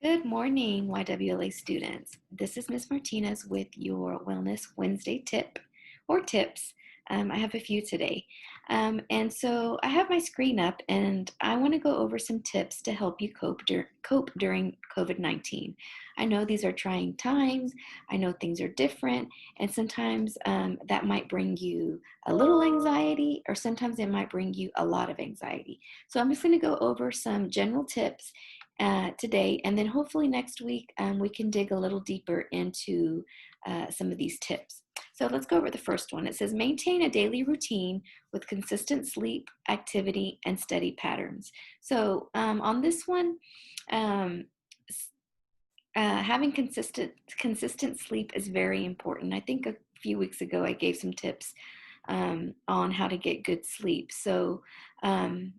Good morning, YWLA students. This is Ms. Martinez with your Wellness Wednesday tip or tips. I have a few today. And so I have my screen up and I want to go over some tips to help you cope during COVID-19. I know these are trying times. I know things are different. And sometimes that might bring you a little anxiety, or sometimes it might bring you a lot of anxiety. So I'm just going to go over some general tips today, and then hopefully next week we can dig a little deeper into some of these tips. So let's go over the first one. It says maintain a daily routine with consistent sleep, activity, and steady patterns. So on this one, um, having consistent sleep is very important. I think a few weeks ago I gave some tips on how to get good sleep. So um,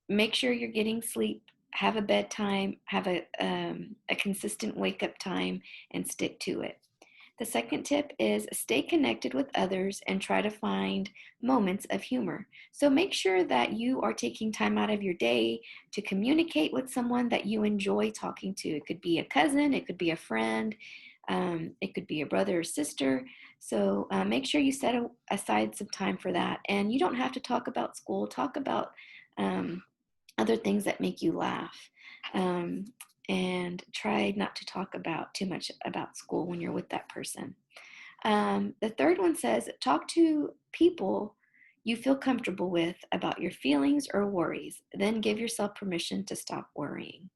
make sure you're getting sleep, have a bedtime, have a consistent wake up time, and stick to it. The second tip is stay connected with others and try to find moments of humor. So make sure that you are taking time out of your day to communicate with someone that you enjoy talking to. It could be a cousin, it could be a friend, it could be a brother or sister. So make sure you set aside some time for that. And you don't have to talk about school, talk about other things that make you laugh. Um, and try not to talk about too much about school when you're with that person. The third one says talk to people you feel comfortable with about your feelings or worries. Then give yourself permission to stop worrying.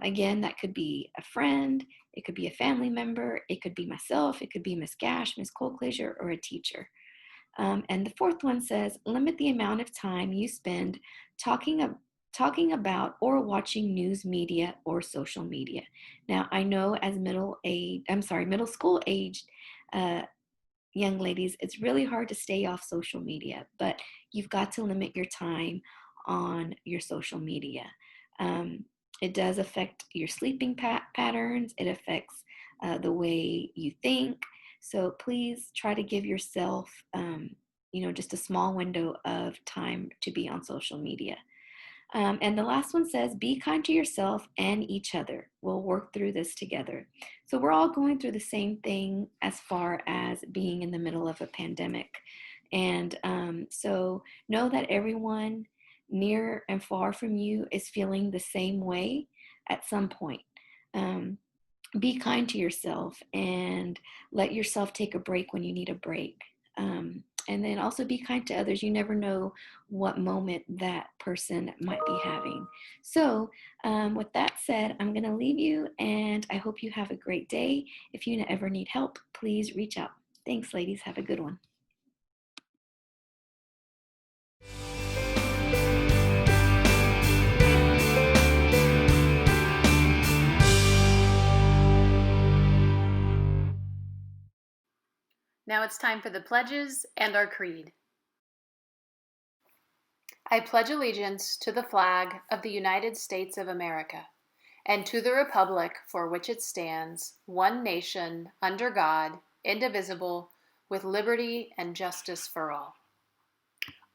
Again, that could be a friend, it could be a family member, it could be myself, it could be Miss Gash, Miss Colclaser, or a teacher. And the fourth one says limit the amount of time you spend talking talking about or watching news media or social media. Now, I know as middle school aged young ladies, it's really hard to stay off social media, but you've got to limit your time on your social media. Um, it does affect your sleeping patterns. It affects the way you think. So please try to give yourself, just a small window of time to be on social media. And the last one says, be kind to yourself and each other. We'll work through this together. So we're all going through the same thing as far as being in the middle of a pandemic. And so know that everyone near and far from you is feeling the same way at some point. Um, be kind to yourself and let yourself take a break when you need a break. And then also be kind to others. You never know what moment that person might be having. So, with that said, I'm going to leave you and I hope you have a great day. If you ever need help, please reach out. Thanks, ladies. Have a good one. Now it's time for the pledges and our creed. I pledge allegiance to the flag of the United States of America and to the republic for which it stands, one nation, under God, indivisible, with liberty and justice for all.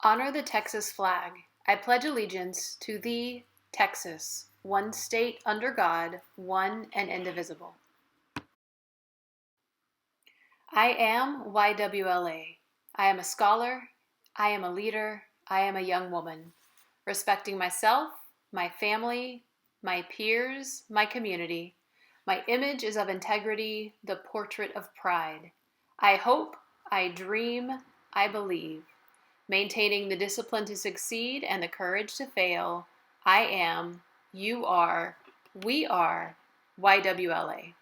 Honor the Texas flag. I pledge allegiance to thee, Texas, one state under God, one and indivisible. I am YWLA. I am a scholar. I am a leader. I am a young woman, respecting myself, my family, my peers, my community. My image is of integrity, the portrait of pride. I hope, I dream, I believe. Maintaining the discipline to succeed and the courage to fail. I am, you are, we are YWLA.